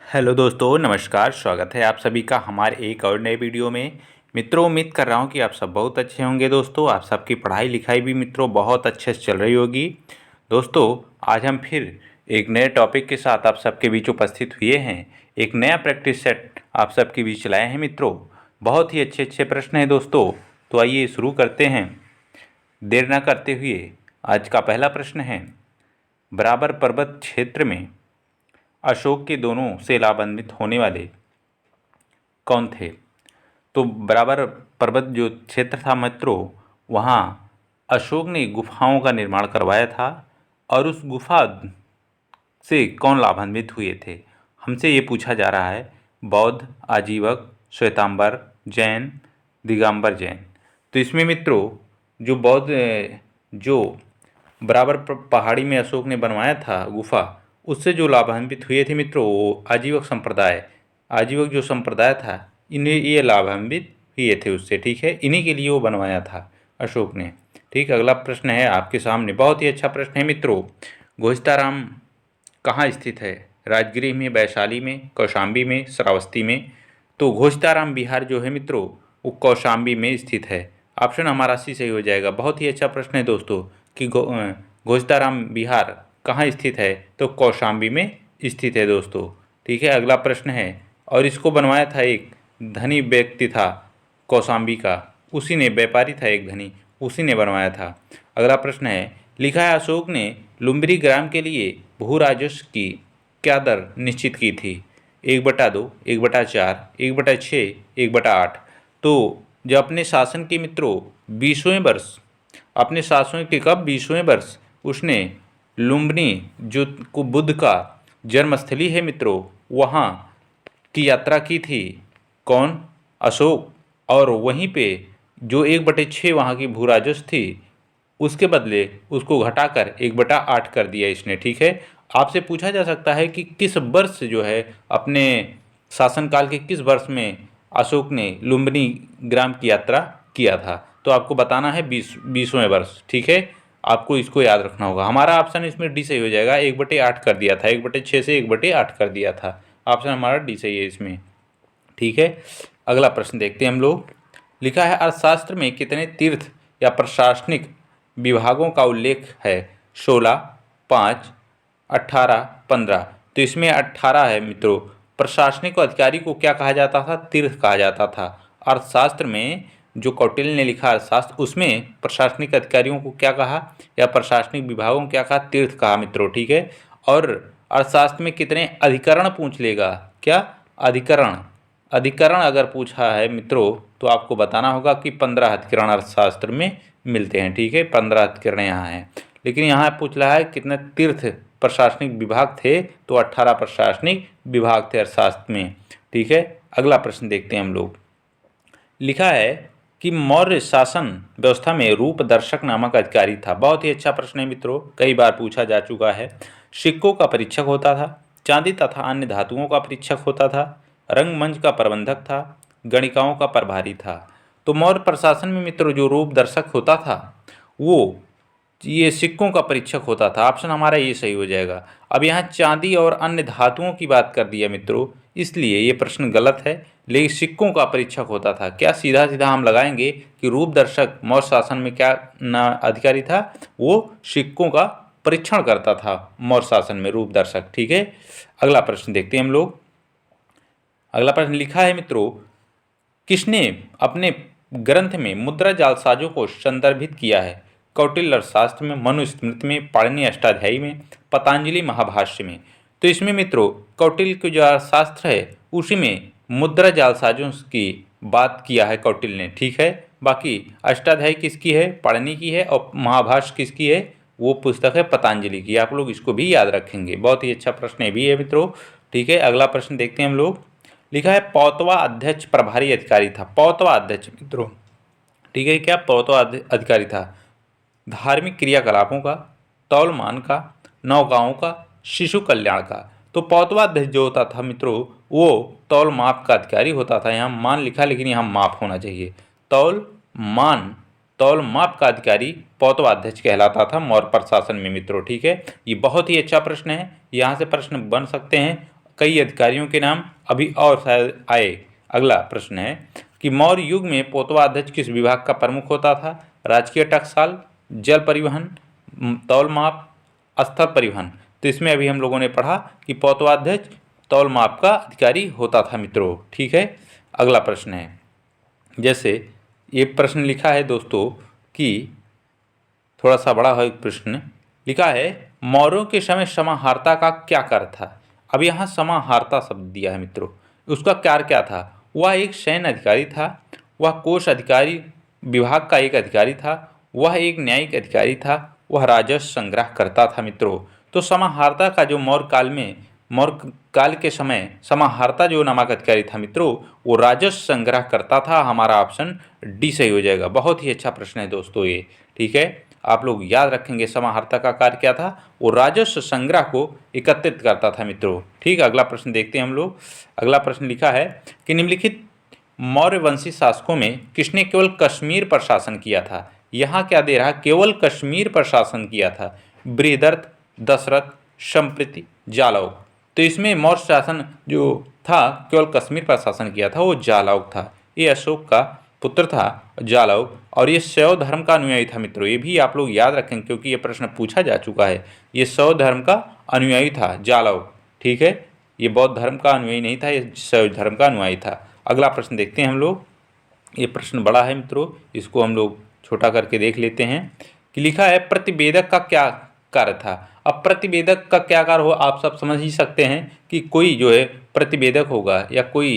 Hello दोस्तों, नमस्कार। स्वागत है आप सभी का हमारे एक और नए वीडियो में। मित्रों, उम्मीद कर रहा हूं कि आप सब बहुत अच्छे होंगे। दोस्तों, आप सबकी पढ़ाई लिखाई भी मित्रों बहुत अच्छे से चल रही होगी। दोस्तों, आज हम फिर एक नए टॉपिक के साथ आप सबके बीच उपस्थित हुए हैं। एक नया प्रैक्टिस सेट आप सबके बीच लाए हैं मित्रों। बहुत ही अच्छे अच्छे प्रश्न हैं दोस्तों। तो आइए शुरू करते हैं देर न करते हुए। आज का पहला प्रश्न है, बराबर पर्वत क्षेत्र में अशोक के दोनों से लाभान्वित होने वाले कौन थे? तो बराबर पर्वत जो क्षेत्र था मित्रों, वहाँ अशोक ने गुफाओं का निर्माण करवाया था। और उस गुफा से कौन लाभान्वित हुए थे, हमसे ये पूछा जा रहा है। बौद्ध, आजीवक, श्वेतांबर जैन, दिगंबर जैन। तो इसमें मित्रों जो जो बराबर पहाड़ी में अशोक ने बनवाया था गुफा, उससे जो लाभान्वित हुए थे मित्रों, वो आजीवक संप्रदाय, आजीवक जो संप्रदाय था, इन्हें ये लाभान्वित हुए थे उससे। ठीक है, इन्हीं के लिए वो बनवाया था अशोक ने। ठीक, अगला प्रश्न है आपके सामने। बहुत ही अच्छा प्रश्न है मित्रों। घोषताराम कहाँ स्थित है? राजगीर में, वैशाली में, कौशाम्बी में, श्रावस्ती में? तो घोषताराम बिहार जो है मित्रों, वो कौशाम्बी में स्थित है। ऑप्शन हमारा सी सही हो जाएगा। बहुत ही अच्छा प्रश्न है दोस्तों कि घोषताराम बिहार कहाँ स्थित है? तो कौशाम्बी में स्थित है दोस्तों। ठीक है, अगला प्रश्न है, और इसको बनवाया था एक धनी व्यक्ति था कौशाम्बी का, उसी ने, व्यापारी था एक धनी, उसी ने बनवाया था। अगला प्रश्न है, लिखा है अशोक ने लुम्बिनी ग्राम के लिए भू राजस्व की क्या दर निश्चित की थी? 1/2, 1/4, 1/6, 1/8। तो जब अपने शासन के मित्रों 20वें वर्ष, अपने शासन के कब 20वें वर्ष, उसने लुम्बिनी जो को बुद्ध का जन्मस्थली है मित्रों, वहाँ की यात्रा की थी। कौन? अशोक। और वहीं पे जो 1/6 वहाँ की भू राजस्व थी, उसके बदले उसको घटाकर 1/8 कर दिया इसने। ठीक है, आपसे पूछा जा सकता है कि किस वर्ष जो है, अपने शासनकाल के किस वर्ष में अशोक ने लुम्बिनी ग्राम की यात्रा किया था? तो आपको बताना है 20वें वर्ष। ठीक है, आपको इसको याद रखना होगा। हमारा ऑप्शन इसमें डी सही हो जाएगा। 1/8 कर दिया था, 1/6 से 1/8 कर दिया था। ऑप्शन हमारा डी सही है इसमें। ठीक है, अगला प्रश्न देखते हैं हम लोग। लिखा है अर्थशास्त्र में कितने तीर्थ या प्रशासनिक विभागों का उल्लेख है? 16, 5, 18, 15। तो इसमें 18 है मित्रों। प्रशासनिक अधिकारी को क्या कहा जाता था? तीर्थ कहा जाता था। अर्थशास्त्र में जो कौटिल्य ने लिखा अर्थशास्त्र, उसमें प्रशासनिक अधिकारियों को क्या कहा, या प्रशासनिक विभागों को क्या कहा? तीर्थ कहा मित्रों। ठीक है, और अर्थशास्त्र में कितने अधिकरण पूछ लेगा? क्या? अधिकरण। अधिकरण अगर पूछा है मित्रों, तो आपको बताना होगा कि 15 अधिकरण अर्थशास्त्र में मिलते हैं। ठीक है, 15 अधिकरण यहाँ हैं। लेकिन यहाँ पूछ रहा है कितने तीर्थ प्रशासनिक विभाग थे, तो 18 प्रशासनिक विभाग थे अर्थशास्त्र में। ठीक है, अगला प्रश्न देखते हैं हम लोग। लिखा है कि मौर्य शासन व्यवस्था में रूपदर्शक नामक अधिकारी था। बहुत ही अच्छा प्रश्न है मित्रों, कई बार पूछा जा चुका है। सिक्कों का परीक्षक होता था, चांदी तथा अन्य धातुओं का परीक्षक होता था, रंगमंच का प्रबंधक था, गणिकाओं का प्रभारी था। तो मौर्य प्रशासन में मित्रों जो रूपदर्शक होता था, वो ये सिक्कों का परीक्षक होता था। ऑप्शन हमारा ये सही हो जाएगा। अब यहाँ चांदी और अन्य धातुओं की बात कर दिया मित्रों, इसलिए ये प्रश्न गलत है। लेकिन सिक्कों का परीक्षक होता था। क्या सीधा सीधा हम लगाएंगे कि रूपदर्शक मौर्य शासन में क्या ना अधिकारी था? वो सिक्कों का परीक्षण करता था मौर्य शासन में, रूपदर्शक। ठीक है, अगला प्रश्न देखते हैं हम लोग। अगला प्रश्न लिखा है मित्रों, किसने अपने ग्रंथ में मुद्रा जालसाजों को संदर्भित किया है? कौटिल्य अर्थशास्त्र में, मनुस्मृति में, पाणिनि अष्टाध्यायी में, पतंजलि महाभाष्य में? तो इसमें मित्रों कौटिल्य के जो अर्थशास्त्र है, उसी में मुद्रा जालसाजों की बात किया है कौटिल्य ने। ठीक है, बाकी अष्टाध्यायी किसकी है? पाणिनि की है। और महाभाष्य किसकी है? वो पुस्तक है पतंजलि की। आप लोग इसको भी याद रखेंगे। बहुत ही अच्छा प्रश्न भी है मित्रों। ठीक है, अगला प्रश्न देखते हैं हम लोग। लिखा है पौतवा अध्यक्ष प्रभारी अधिकारी था। पौतवा अध्यक्ष मित्रों, ठीक है, क्या पौतवा अधिकारी था? धार्मिक क्रियाकलापों का, तौलमान का, नौकाओं का, शिशु कल्याण का? तो पौतवा अध्यक्ष जो होता था मित्रों, वो तौल माप का अधिकारी होता था। यहाँ मान लिखा, लेकिन यहाँ माप होना चाहिए। तौल मान, तौल माप का अधिकारी पौतवा अध्यक्ष कहलाता था मौर्य प्रशासन में मित्रों। ठीक है, ये बहुत ही अच्छा प्रश्न है। यहाँ से प्रश्न बन सकते हैं, कई अधिकारियों के नाम अभी और शायद आए। अगला प्रश्न है कि मौर्य युग में पोतवाध्यक्ष किस विभाग का प्रमुख होता था? राजकीय टकसाल, जल परिवहन, तौल माप, स्थल परिवहन। तो इसमें अभी हम लोगों ने पढ़ा कि पोतवाध्यक्ष तौल माप का अधिकारी होता था मित्रों। ठीक है, अगला प्रश्न है, जैसे ये प्रश्न लिखा है दोस्तों कि थोड़ा सा बड़ा है प्रश्न, लिखा है मौर्यों के समय समाहर्ता का क्या कार्य था? अब यहाँ समाहर्ता शब्द दिया है मित्रों, उसका कार्य क्या था? वह एक सैन्य अधिकारी था, वह कोष अधिकारी विभाग का एक अधिकारी था, वह एक न्यायिक अधिकारी था, वह राजस्व संग्रह करता था मित्रों। तो समाहर्ता का जो मौर्य काल के समय समाहर्ता जो नामक अधिकारी था मित्रों, वो राजस्व संग्रह करता था। हमारा ऑप्शन डी सही हो जाएगा। बहुत ही अच्छा प्रश्न है दोस्तों ये। ठीक है, आप लोग याद रखेंगे समाहर्ता का कार्य क्या था? वो राजस्व संग्रह को एकत्रित करता था मित्रों। ठीक, अगला प्रश्न देखते हैं हम लोग। अगला प्रश्न लिखा है कि निम्नलिखित मौर्यवंशी शासकों में किसने केवल कश्मीर पर शासन किया था? यहाँ क्या दे रहा? केवल कश्मीर पर शासन किया था। बृहदर्थ, दशरथ, संप्रति, जालौक। तो इसमें मौर्य शासन जो था केवल कश्मीर पर शासन किया था वो जालौक था। ये अशोक का पुत्र था जालौक, और ये शैव धर्म का अनुयायी था मित्रों। ये भी आप लोग याद रखें क्योंकि ये प्रश्न पूछा जा चुका है। ये शैव धर्म का अनुयायी था जालौक। ठीक है, ये बौद्ध धर्म का अनुयायी नहीं था, ये शैव धर्म का अनुयायी था। अगला प्रश्न देखते हैं हम लोग। ये प्रश्न बड़ा है मित्रों, इसको हम लोग छोटा करके देख लेते हैं कि लिखा है प्रतिवेदक का क्या कार्य था? अब प्रतिवेदक का क्या कार्य हो आप सब समझ ही सकते हैं कि कोई जो है प्रतिवेदक होगा या कोई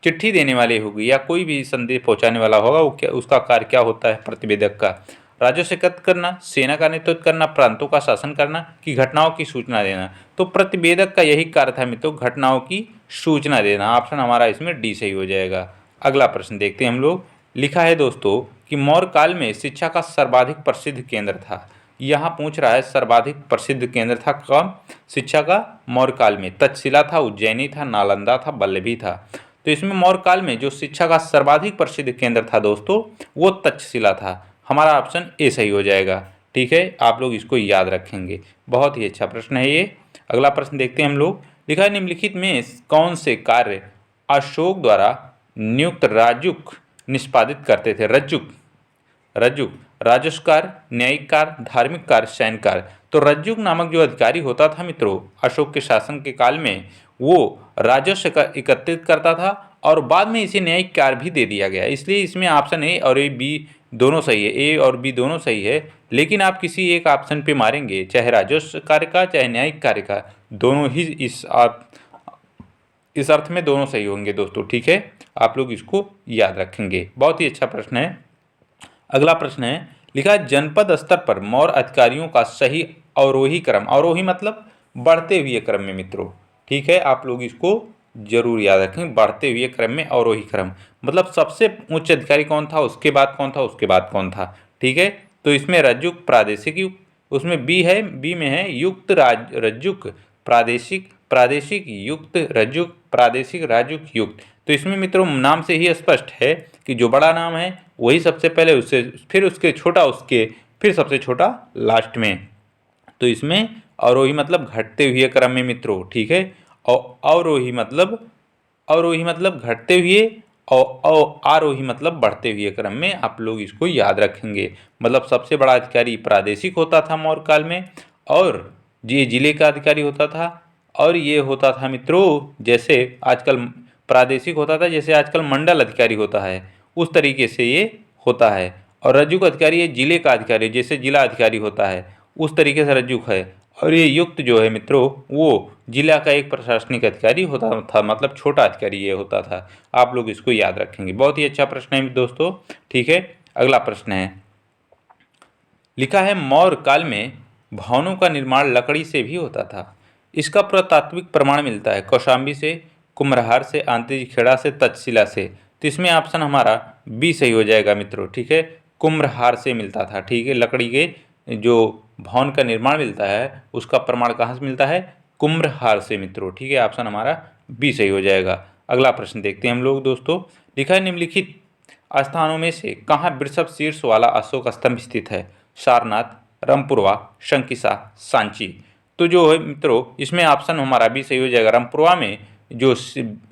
चिट्ठी देने वाले होगी या कोई भी संदेश पहुंचाने वाला होगा, वो क्या उसका कार्य क्या होता है प्रतिवेदक का? राजस्व एकत्र करना, सेना का नेतृत्व करना, प्रांतों का शासन करना, कि घटनाओं की सूचना देना? तो प्रतिवेदक का यही कार्य था मित्रों, घटनाओं की सूचना देना। ऑप्शन हमारा इसमें डी सही हो जाएगा। अगला प्रश्न देखते हैं हम लोग। लिखा है दोस्तों कि मौर्य काल में शिक्षा का सर्वाधिक प्रसिद्ध केंद्र था। यहाँ पूछ रहा है सर्वाधिक प्रसिद्ध केंद्र था कब? शिक्षा का मौर्य काल में तक्षशिला था, उज्जैनी था, नालंदा था, वल्लभी था। तो इसमें मौर्य काल में जो शिक्षा का सर्वाधिक प्रसिद्ध केंद्र था दोस्तों वो तक्षशिला था। हमारा ऑप्शन ए सही हो जाएगा। ठीक है, आप लोग इसको याद रखेंगे। बहुत ही अच्छा प्रश्न है ये। अगला प्रश्न देखते हैं हम लोग। लिखा है निम्नलिखित में कौन से कार्य अशोक द्वारा नियुक्त राजुक निष्पादित करते थे? रज्जुक राजस्व कार्य, न्यायिक कार्य, धार्मिक कार्य, सैन्य कार्य। तो रज्जुक नामक जो अधिकारी होता था मित्रों अशोक के शासन के काल में, वो राजस्व एकत्रित करता था और बाद में इसे न्यायिक कार्य भी दे दिया गया। इसलिए इसमें ऑप्शन ए और ए बी दोनों सही है, ए और बी दोनों सही है। लेकिन आप किसी एक ऑप्शन पे मारेंगे, चाहे राजस्व कार्य का चाहे न्यायिक कार्य का, दोनों ही इस अर्थ में दोनों सही होंगे दोस्तों। ठीक है, आप लोग इसको याद रखेंगे। बहुत ही अच्छा प्रश्न है। अगला प्रश्न है, लिखा है जनपद स्तर पर मौर्य अधिकारियों का सही अवरोही क्रम, अवरोही मतलब बढ़ते हुए क्रम में मित्रों। ठीक है, आप लोग इसको जरूर याद रखें, बढ़ते हुए क्रम में अवरोही क्रम मतलब सबसे उच्च अधिकारी कौन था, उसके बाद कौन था, उसके बाद कौन था। ठीक है, तो इसमें रज्जुक प्रादेशिक युक्त, उसमें बी में है युक्त रज्जुक प्रादेशिक, प्रादेशिक युक्त रज्जुक, प्रादेशिक राजुक युक्त। तो इसमें मित्रों नाम से ही स्पष्ट है कि जो बड़ा नाम है वही सबसे पहले, उससे फिर उसके छोटा, उसके फिर सबसे छोटा लास्ट में। तो इसमें अवरोही मतलब घटते हुए क्रम में मित्रों। ठीक है, और अवरोही मतलब घटते हुए और आरोही मतलब बढ़ते हुए क्रम में। आप लोग इसको याद रखेंगे। मतलब सबसे बड़ा अधिकारी प्रादेशिक होता था मौर्य काल में, और ये जिले का अधिकारी होता था, और ये होता था मित्रों जैसे आजकल प्रादेशिक होता था, जैसे आजकल मंडल अधिकारी होता है, उस तरीके से ये होता है। और रज्जुक अधिकारी ये जिले का अधिकारी, जैसे जिला अधिकारी होता है उस तरीके से रज्जुक है। और ये युक्त जो है मित्रों वो जिला का एक प्रशासनिक अधिकारी होता था, मतलब छोटा अधिकारी ये होता था। आप लोग इसको याद रखेंगे। बहुत ही अच्छा प्रश्न है दोस्तों। ठीक है, अगला प्रश्न है, लिखा है मौर्य काल में भवनों का निर्माण लकड़ी से भी होता था। इसका पुरातात्विक प्रमाण मिलता है कौशाम्बी से, कुम्हरार से, आंतीखेड़ा से, तक्षशिला से। तो इसमें ऑप्शन हमारा बी सही हो जाएगा मित्रों। ठीक है, कुम्हरार से मिलता था। ठीक है, लकड़ी के जो भवन का निर्माण मिलता है उसका प्रमाण कहाँ से मिलता है? कुम्हरार से मित्रों। ठीक है, ऑप्शन हमारा बी सही हो जाएगा। अगला प्रश्न देखते हैं हम लोग दोस्तों। लिखा है निम्नलिखित स्थानों में से कहाँ वृषभ शीर्ष वाला अशोक स्तंभ स्थित है? सारनाथ, रामपुरवा, शंकिसा, सांची। तो जो है मित्रों इसमें ऑप्शन हमारा बी सही हो जाएगा। रंपुरवा में जो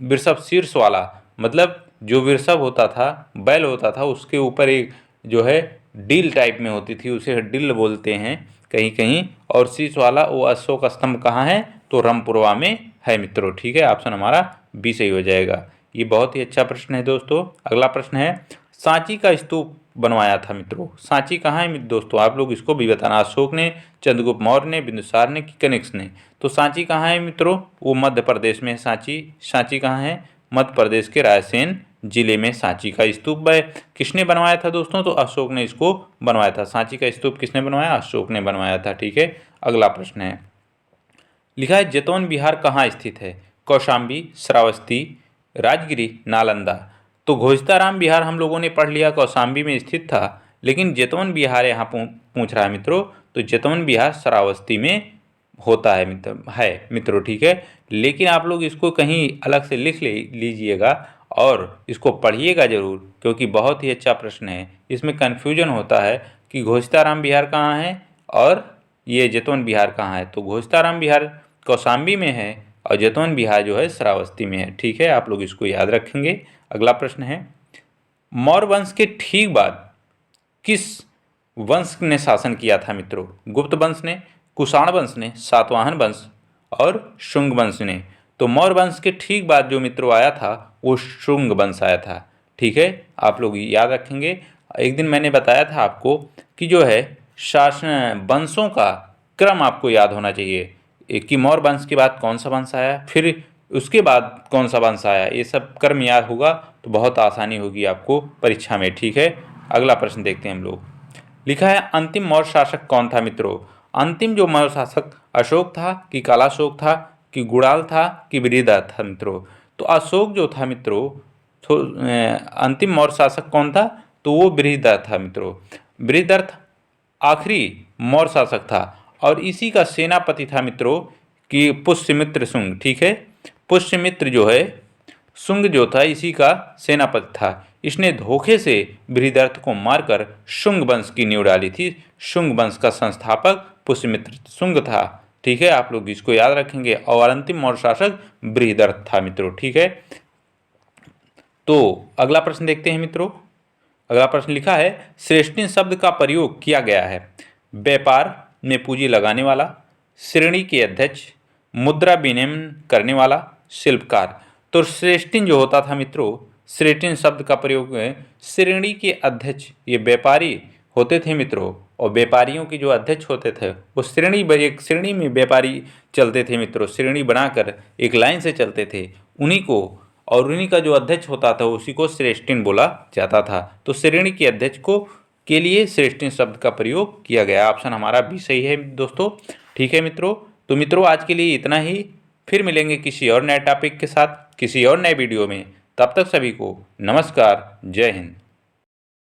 वृषभ शीर्ष वाला, मतलब जो वृषभ होता था, बैल होता था, उसके ऊपर एक जो है डील टाइप में होती थी, उसे डिल बोलते हैं कहीं कहीं, और शीर्ष वाला वो अशोक स्तंभ कहाँ है, तो रंपुरवा में है मित्रों। ठीक है, ऑप्शन हमारा बी सही हो जाएगा। ये बहुत ही अच्छा प्रश्न है दोस्तों। अगला प्रश्न है, सांची का स्तूप बनवाया था मित्रों, सांची कहाँ है दोस्तों, आप लोग इसको भी बताना। अशोक ने, चंद्रगुप्त मौर्य ने, बिंदुसार ने कि कनिष्क ने। तो सांची कहाँ है मित्रों, वो मध्य प्रदेश में है सांची। सांची कहाँ है, मध्य प्रदेश के रायसेन जिले में सांची का स्तूप है। किसने बनवाया था दोस्तों, तो अशोक ने इसको बनवाया था। सांची का स्तूप किसने बनवाया, अशोक ने बनवाया था। ठीक है, अगला प्रश्न है, लिखा है जेतवन विहार कहाँ स्थित है, कौशाम्बी, श्रावस्ती, राजगिरी, नालंदा। तो घोषताराम विहार हम लोगों ने पढ़ लिया, कौशाम्बी में स्थित था, लेकिन जेतवन विहार यहाँ पूछ रहा है मित्रों, तो जेतवन विहार श्रावस्ती में होता है मित्रों। ठीक है, लेकिन आप लोग इसको कहीं अलग से लिख लीजिएगा और इसको पढ़िएगा जरूर, क्योंकि बहुत ही अच्छा प्रश्न है। इसमें कन्फ्यूजन होता है कि घोषताराम विहार कहाँ है और ये जेतवन विहार कहाँ है। तो घोषताराम विहार कौशाम्बी में है और जेतवन विहार जो है श्रावस्ती में है। ठीक है, आप लोग इसको याद रखेंगे। अगला प्रश्न है, मौर्य वंश के ठीक बाद किस वंश ने शासन किया था मित्रों, गुप्त वंश ने, कुषाण वंश ने, सातवाहन वंश और शुंग वंश ने। तो मौर्य वंश के ठीक बाद जो मित्रों आया था वो शुंग वंश आया था। ठीक है, आप लोग याद रखेंगे। एक दिन मैंने बताया था आपको कि जो है शासन वंशों का क्रम आपको याद होना चाहिए, कि मौर्य वंश के बाद कौन सा वंश आया, फिर उसके बाद कौन सा वंश आया, ये सब क्रम याद होगा तो बहुत आसानी होगी आपको परीक्षा में। ठीक है, अगला प्रश्न देखते हैं हम लोग। लिखा है अंतिम मौर्य शासक कौन था मित्रों, अंतिम जो मौर्य शासक अशोक था कि कालाशोक था कि गुणाल था कि बृहदर्थ था मित्रों। तो अशोक जो था मित्रों, तो अंतिम मौर्य शासक कौन था, तो वो बृहदर्थ था मित्रों। बृहदर्थ आखिरी मौर्य शासक था और इसी का सेनापति था मित्रों कि पुष्यमित्र शुंग। ठीक है, पुष्यमित्र जो है शुंग जो था इसी का सेनापति था। इसने धोखे से बृहदर्थ को मारकर शुंग वंश की नींव डाली थी। शुंग वंश का संस्थापक पुष्यमित्र शुंग था। ठीक है, आप लोग इसको याद रखेंगे। और अंतिम मौर्य शासक बृहदर्थ था मित्रों। ठीक है, तो अगला प्रश्न देखते हैं मित्रों। अगला प्रश्न लिखा है, श्रेष्ठिन शब्द का प्रयोग किया गया है व्यापार में पूंजी लगाने वाला, श्रेणी के अध्यक्ष, मुद्रा विनिमय करने वाला, शिल्पकार। तो श्रेष्ठिन जो होता था मित्रों, श्रेष्ठिन शब्द का प्रयोग श्रेणी के अध्यक्ष, ये व्यापारी होते थे मित्रों, और व्यापारियों के जो अध्यक्ष होते थे वो एक श्रेणी में व्यापारी चलते थे मित्रों, श्रेणी बनाकर एक लाइन से चलते थे उन्हीं को, और उन्हीं का जो अध्यक्ष होता था उसी को श्रेष्ठिन बोला जाता था। तो श्रेणी के अध्यक्ष को के लिए श्रेष्ठिन शब्द का प्रयोग किया गया। ऑप्शन हमारा भी सही है दोस्तों। ठीक है मित्रों, तो मित्रों आज के लिए इतना ही, फिर मिलेंगे किसी और नए टॉपिक के साथ किसी और नए वीडियो में। तब तक सभी को नमस्कार, जय हिंद।